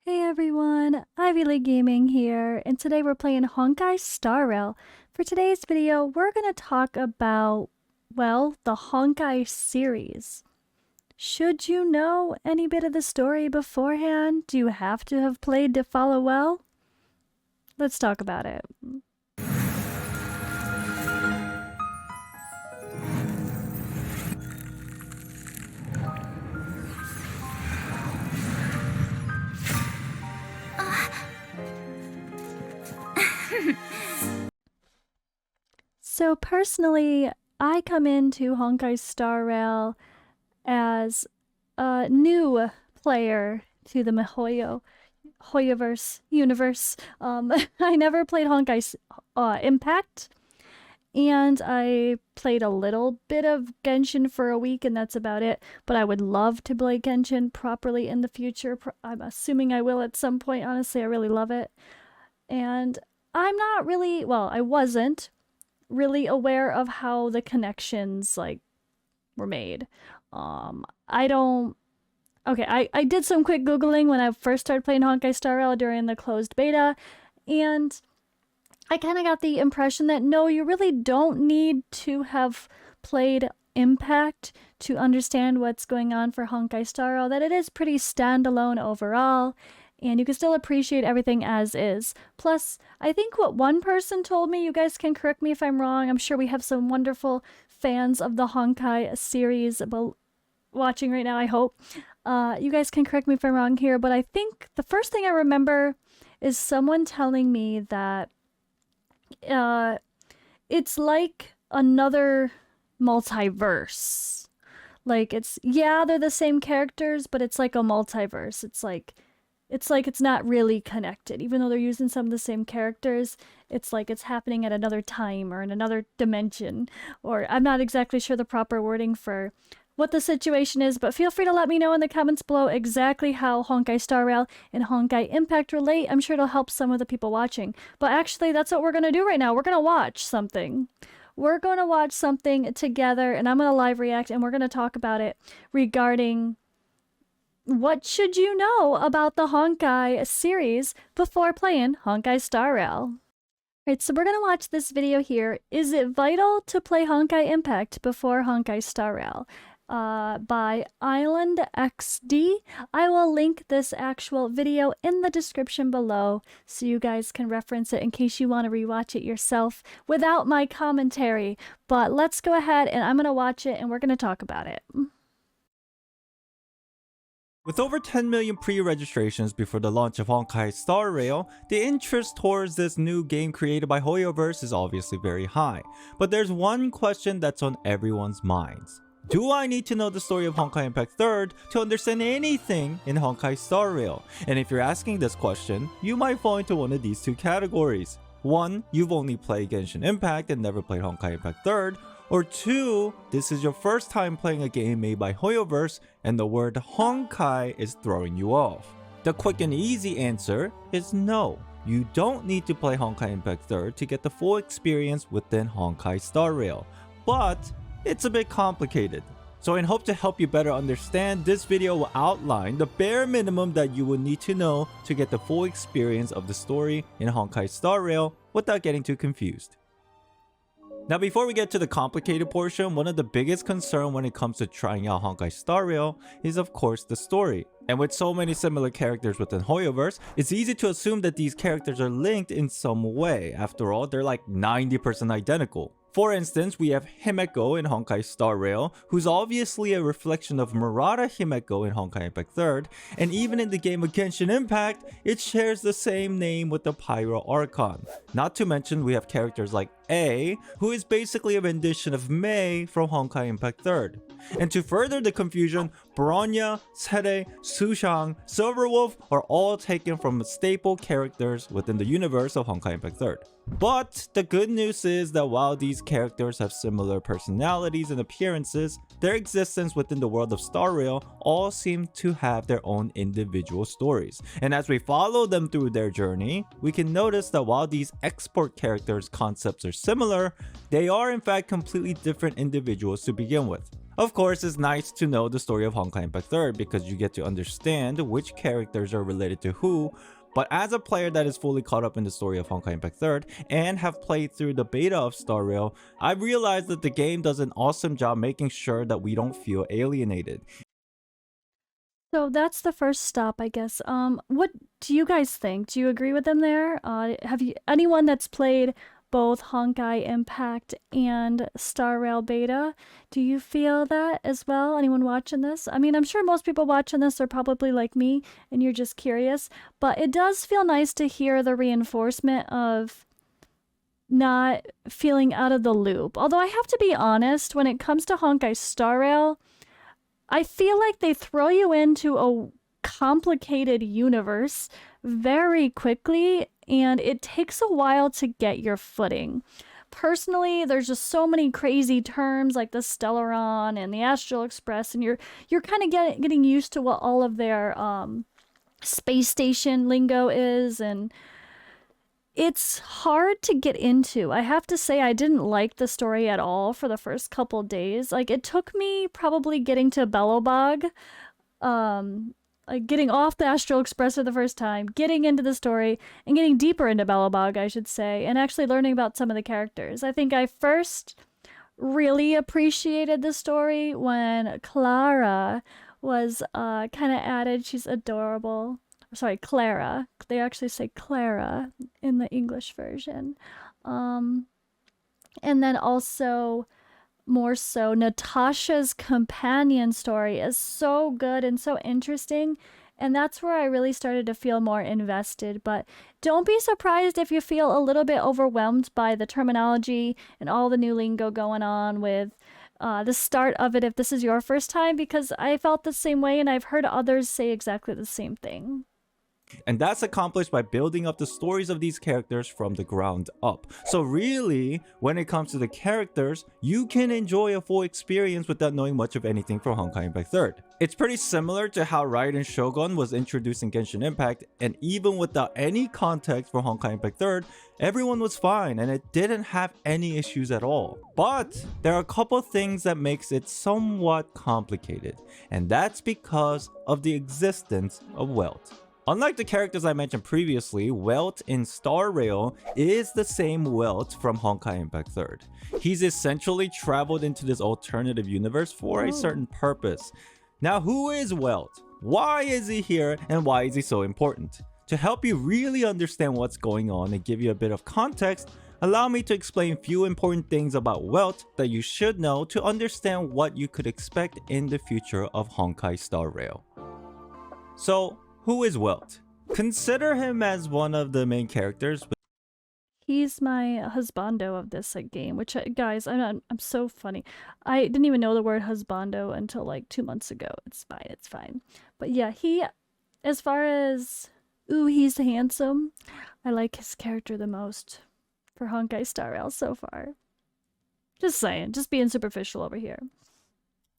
Hey everyone, IvyLeeGaming here, and today we're playing Honkai Star Rail. For today's video, we're going to talk about, well, the Honkai series. Should you know any bit of the story beforehand? Do you have to have played to follow well? Let's talk about it. So personally, I come into Honkai Star Rail as a new player to the Hoyoverse universe. I never played Honkai Impact, and I played a little bit of Genshin for a week, and that's about it. But I would love to play Genshin properly in the future. I'm assuming I will at some point. Honestly, I really love it. And I'm not really, well, I wasn't really aware of how the connections were made. I don't. Okay, I did some quick Googling when I first started playing Honkai Star Rail during the closed beta, and I kind of got the impression that no, you really don't need to have played Impact to understand what's going on for Honkai Star Rail, that it is pretty standalone overall, and you can still appreciate everything as is. Plus, I think what one person told me, you guys can correct me if I'm wrong, I'm sure we have some wonderful fans of the Honkai series watching right now, I hope. You guys can correct me if I'm wrong here, but I think the first thing I remember is someone telling me that it's like another multiverse. Like they're the same characters, but it's like a multiverse. It's not really connected. Even though they're using some of the same characters, it's like it's happening at another time or in another dimension. Or I'm not exactly sure the proper wording for what the situation is, but feel free to let me know in the comments below exactly how Honkai Star Rail and Honkai Impact relate. I'm sure it'll help some of the people watching. But actually, that's what we're going to do right now. We're going to watch something. We're going to watch something together, and I'm going to live react, and we're going to talk about it regarding what should you know about the Honkai series before playing Honkai Star Rail. Alright, so we're going to watch this video here. Is it vital to play Honkai Impact before Honkai Star Rail? By Island XD. I will link this actual video in the description below so you guys can reference it in case you want to rewatch it yourself without my commentary. But let's go ahead and I'm going to watch it and we're going to talk about it. With over 10 million pre-registrations before the launch of Honkai Star Rail, the interest towards this new game created by Hoyoverse is obviously very high. But there's one question that's on everyone's minds. Do I need to know the story of Honkai Impact 3rd to understand anything in Honkai Star Rail? And if you're asking this question, you might fall into one of these two categories. 1. You've only played Genshin Impact and never played Honkai Impact 3rd. Or 2. This is your first time playing a game made by Hoyoverse and the word Honkai is throwing you off. The quick and easy answer is no. You don't need to play Honkai Impact 3rd to get the full experience within Honkai Star Rail. But it's a bit complicated. So in hope to help you better understand, this video will outline the bare minimum that you will need to know to get the full experience of the story in Honkai Star Rail without getting too confused. Now before we get to the complicated portion, one of the biggest concerns when it comes to trying out Honkai Star Rail is of course the story. And with so many similar characters within Hoyoverse, it's easy to assume that these characters are linked in some way. After all, they're like 90% identical. For instance, we have Himeko in Honkai Star Rail, who's obviously a reflection of Murata Himeko in Honkai Impact 3rd, and even in the game of Genshin Impact, it shares the same name with the Pyro Archon. Not to mention we have characters like A, who is basically a rendition of Mei from Honkai Impact 3rd. And to further the confusion, Bronya, Sere, Sushang, Silverwolf are all taken from staple characters within the universe of Honkai Impact 3rd. But the good news is that while these characters have similar personalities and appearances, their existence within the world of Star Rail all seem to have their own individual stories. And as we follow them through their journey, we can notice that while these export characters' concepts are similar, they are in fact completely different individuals to begin with. Of course, it's nice to know the story of Honkai Impact 3rd because you get to understand which characters are related to who, but as a player that is fully caught up in the story of Honkai Impact 3rd and have played through the beta of Star Rail, I realized that the game does an awesome job making sure that we don't feel alienated. So that's the first stop, I guess. What do you guys think? Do you agree with them there? Have you anyone that's played both Honkai Impact and Star Rail Beta? Do you feel that as well? Anyone watching this? I mean, I'm sure most people watching this are probably like me, and you're just curious. But it does feel nice to hear the reinforcement of not feeling out of the loop. Although I have to be honest, when it comes to Honkai Star Rail, I feel like they throw you into a complicated universe very quickly, and it takes a while to get your footing. Personally, there's just so many crazy terms like the Stellaron and the Astral Express, and you're kind of getting used to what all of their space station lingo is, and it's hard to get into. I have to say I didn't like the story at all for the first couple days. Like, it took me probably getting to Belobog, like getting off the Astral Express for the first time, getting into the story, and getting deeper into Belobog, I should say, and actually learning about some of the characters. I think I first really appreciated the story when Clara was kind of added. She's adorable. Sorry, Clara. They actually say Clara in the English version. And then also, more so, Natasha's companion story is so good and so interesting. And that's where I really started to feel more invested. But don't be surprised if you feel a little bit overwhelmed by the terminology and all the new lingo going on with the start of it if this is your first time, because I felt the same way and I've heard others say exactly the same thing. And that's accomplished by building up the stories of these characters from the ground up. So really, when it comes to the characters, you can enjoy a full experience without knowing much of anything from Honkai Impact 3rd. It's pretty similar to how Raiden Shogun was introduced in Genshin Impact, and even without any context for Honkai Impact 3rd, everyone was fine and it didn't have any issues at all. But there are a couple things that makes it somewhat complicated, and that's because of the existence of Welt. Unlike the characters I mentioned previously, Welt in Star Rail is the same Welt from Honkai Impact 3rd. He's essentially traveled into this alternative universe for a certain purpose. Now, who is Welt? Why is he here, and why is he so important? To help you really understand what's going on and give you a bit of context, allow me to explain a few important things about Welt that you should know to understand what you could expect in the future of Honkai Star Rail. So, who is Welt? Consider him as one of the main characters. He's my husbando of this game, which, guys, I'm so funny. I didn't even know the word husbando until like 2 months ago. It's fine. But yeah, as far as, ooh, he's handsome, I like his character the most for Honkai Star Rail so far. Just saying, just being superficial over here.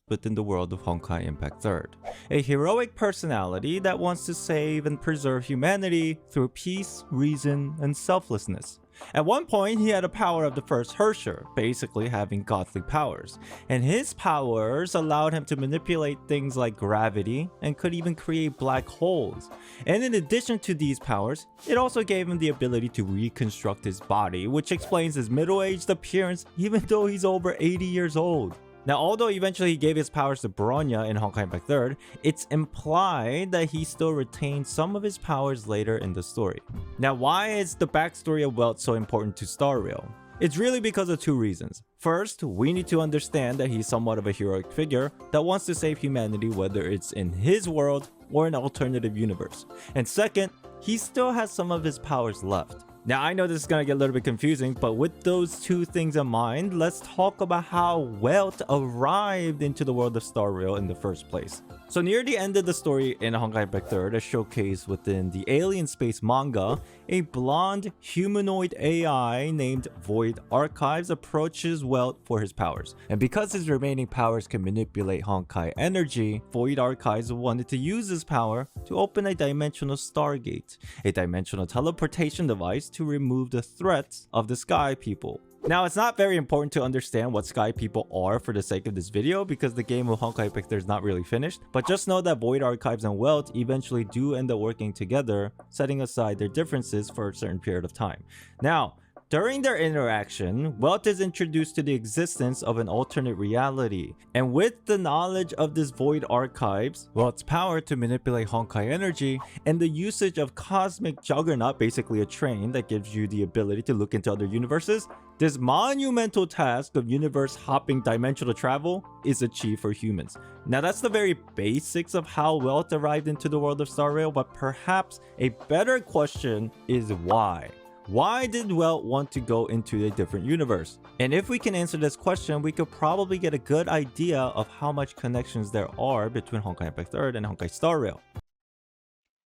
Within the world of Honkai Impact 3rd. A heroic personality that wants to save and preserve humanity through peace, reason, and selflessness. At one point, he had a power of the first Hersher, basically having godly powers, and his powers allowed him to manipulate things like gravity and could even create black holes. And in addition to these powers, it also gave him the ability to reconstruct his body, which explains his middle-aged appearance even though he's over 80 years old. Now, although eventually he gave his powers to Bronya in Honkai Impact 3rd, it's implied that he still retained some of his powers later in the story. Now, why is the backstory of Welt so important to Star Rail? It's really because of two reasons. First, we need to understand that he's somewhat of a heroic figure that wants to save humanity, whether it's in his world or an alternative universe. And second, he still has some of his powers left. Now, I know this is gonna get a little bit confusing, but with those two things in mind, let's talk about how Welt arrived into the world of Star Rail in the first place. So near the end of the story in Honkai Impact 3rd, as showcased within the Alien Space manga, a blonde humanoid AI named Void Archives approaches Welt for his powers. And because his remaining powers can manipulate Honkai energy, Void Archives wanted to use his power to open a dimensional Stargate, a dimensional teleportation device to remove the threats of the Sky People. Now, it's not very important to understand what Sky people are for the sake of this video because the game of Honkai Impact 3 is not really finished, but just know that Void Archives and Welt eventually do end up working together, setting aside their differences for a certain period of time. Now, during their interaction, Welt is introduced to the existence of an alternate reality, and with the knowledge of this Void Archives, Welt's power to manipulate Honkai energy, and the usage of Cosmic Juggernaut, basically a train that gives you the ability to look into other universes, this monumental task of universe-hopping dimensional travel is achieved for humans. Now that's the very basics of how Welt arrived into the world of Star Rail, but perhaps a better question is why? Why did Welt want to go into a different universe? And if we can answer this question, we could probably get a good idea of how much connections there are between Honkai Impact 3 and Honkai Star Rail.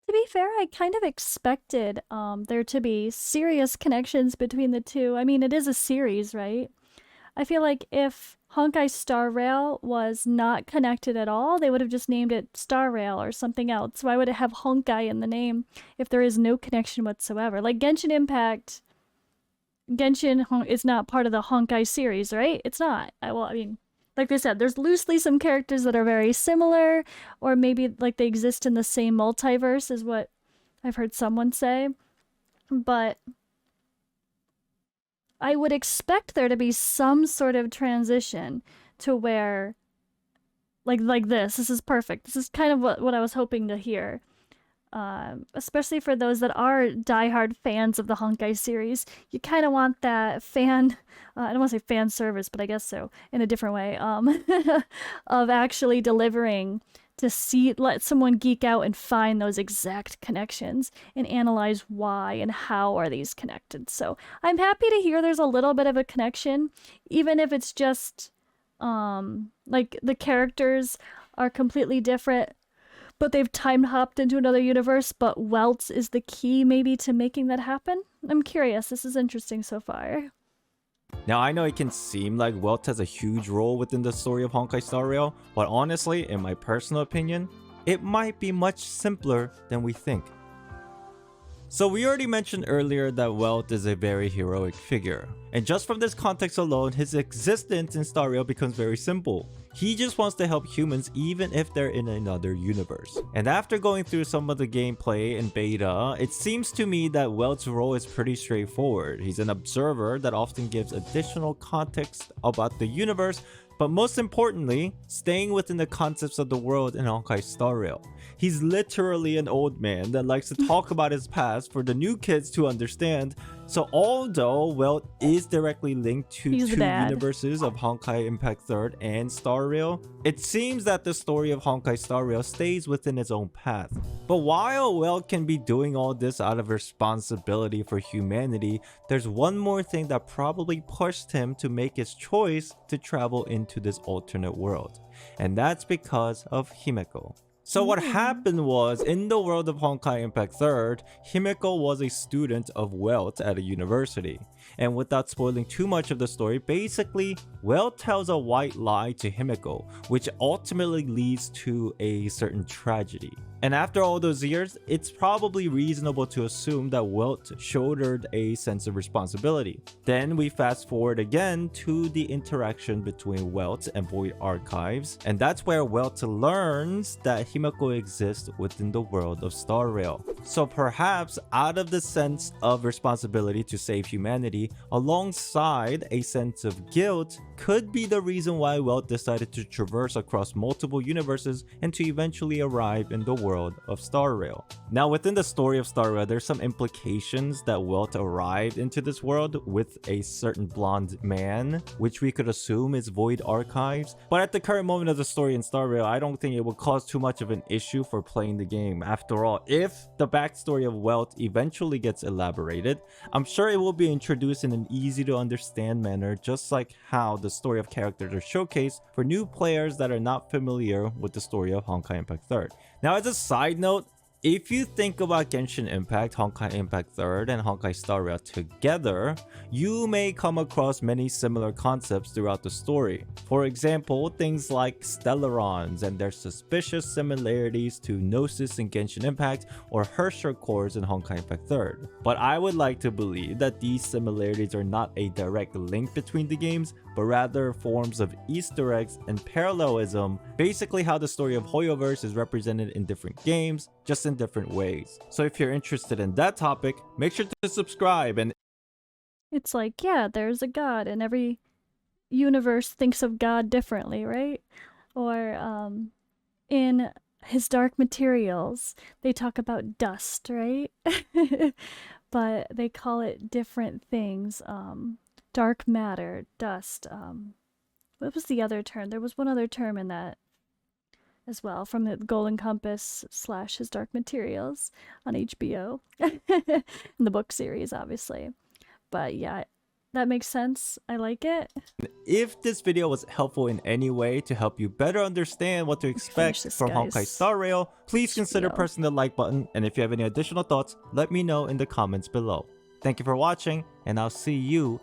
To be fair, I kind of expected there to be serious connections between the two. I mean, it is a series, right? I feel like if Honkai Star Rail was not connected at all, they would have just named it Star Rail or something else. Why would it have Honkai in the name if there is no connection whatsoever? Like Genshin Impact, Genshin is not part of the Honkai series, right? It's not. Well, I mean, like they said, there's loosely some characters that are very similar, or maybe like they exist in the same multiverse is what I've heard someone say. But I would expect there to be some sort of transition to where, like this is perfect. This is kind of what I was hoping to hear. Especially for those that are diehard fans of the Honkai series, you kind of want that fan, I don't want to say fan service, but I guess so, in a different way, of actually delivering to let someone geek out and find those exact connections and analyze why and how are these connected. So I'm happy to hear there's a little bit of a connection, even if it's just like the characters are completely different, but they've time hopped into another universe, but Welt is the key maybe to making that happen. I'm curious. This is interesting so far. Now, I know it can seem like Welt has a huge role within the story of Honkai Star Rail, but honestly, in my personal opinion, it might be much simpler than we think. So we already mentioned earlier that Welt is a very heroic figure, and just from this context alone, his existence in Star Rail becomes very simple. He just wants to help humans even if they're in another universe. And after going through some of the gameplay in beta, it seems to me that Welt's role is pretty straightforward. He's an observer that often gives additional context about the universe, but most importantly, staying within the concepts of the world in Honkai Star Rail. He's literally an old man that likes to talk about his past for the new kids to understand. So although Welt is directly linked to two universes of Honkai Impact 3 and Star Rail, it seems that the story of Honkai Star Rail stays within its own path. But while Welt can be doing all this out of responsibility for humanity, there's one more thing that probably pushed him to make his choice to travel into this alternate world. And that's because of Himeko. So what happened was, in the world of Honkai Impact 3, Himeko was a student of Welt at a university. And without spoiling too much of the story, basically, Welt tells a white lie to Himeko, which ultimately leads to a certain tragedy. And after all those years, it's probably reasonable to assume that Welt shouldered a sense of responsibility. Then we fast forward again to the interaction between Welt and Void Archives, and that's where Welt learns that Himeko exists within the world of Star Rail. So perhaps out of the sense of responsibility to save humanity, alongside a sense of guilt, could be the reason why Welt decided to traverse across multiple universes and to eventually arrive in the world of Star Rail. Now, within the story of Star Rail, there's some implications that Welt arrived into this world with a certain blonde man, which we could assume is Void Archives. But at the current moment of the story in Star Rail, I don't think it would cause too much of an issue for playing the game. After all, if the backstory of Welt eventually gets elaborated, I'm sure it will be introduced in an easy to understand manner, just like how the story of characters are showcased for new players that are not familiar with the story of Honkai Impact 3. Now, as a side note, If you think about Genshin Impact, Honkai Impact 3rd, and Honkai Star Rail together, you may come across many similar concepts throughout the story. For example, things like Stellarons and their suspicious similarities to Gnosis in Genshin Impact or Herrscher cores in Honkai Impact 3rd. But I would like to believe that these similarities are not a direct link between the games, but rather forms of Easter eggs and parallelism, basically how the story of Hoyoverse is represented in different games, just in different ways. So if you're interested in that topic, make sure to subscribe. And It's like, yeah, there's a god, and every universe thinks of God differently, right? Or in his Dark Materials, they talk about dust, right? But they call it different things. Dark matter, dust. What was the other term? There was one other term in that as well, from the Golden Compass / His Dark Materials on HBO. In the book series, obviously. But yeah, that makes sense. I like it. if this video was helpful in any way to help you better understand what to expect this, from guys. Honkai Star Rail, please consider Spiel. pressing the like button, and if you have any additional thoughts, let me know in the comments below. Thank you for watching, and I'll see you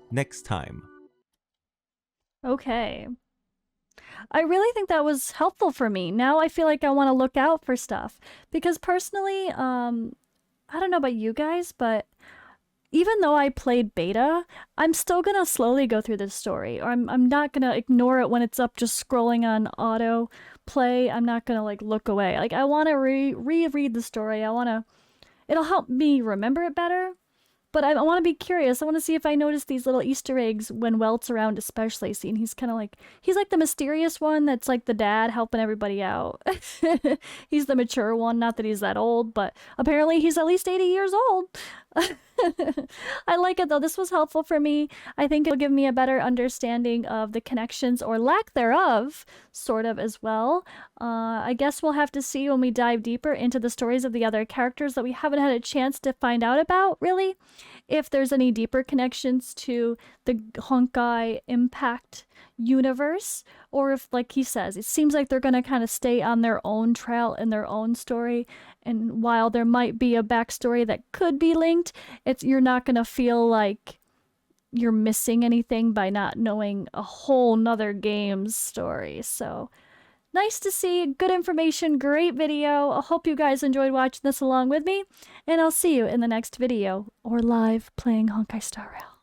next time. Okay. I really think that was helpful for me. Now I feel like I want to look out for stuff. Because personally, I don't know about you guys, but even though I played beta, I'm still gonna slowly go through this story. Or I'm not gonna ignore it when it's up just scrolling on auto play. I'm not gonna like look away. Like I wanna reread the story. It'll help me remember it better. But I want to be curious. I want to see if I notice these little Easter eggs when Welt's around, especially. Seeing he's like the mysterious one that's like the dad helping everybody out. He's the mature one. Not that he's that old, but apparently he's at least 80 years old. I like it though. This was helpful for me. I think it'll give me a better understanding of the connections or lack thereof, sort of as well. I guess we'll have to see when we dive deeper into the stories of the other characters that we haven't had a chance to find out about, really. If there's any deeper connections to the Honkai Impact universe, or if, like he says, it seems like they're going to kind of stay on their own trail in their own story. And while there might be a backstory that could be linked, you're not going to feel like you're missing anything by not knowing a whole nother game's story. So nice to see. Good information. Great video. I hope you guys enjoyed watching this along with me. And I'll see you in the next video or live playing Honkai Star Rail.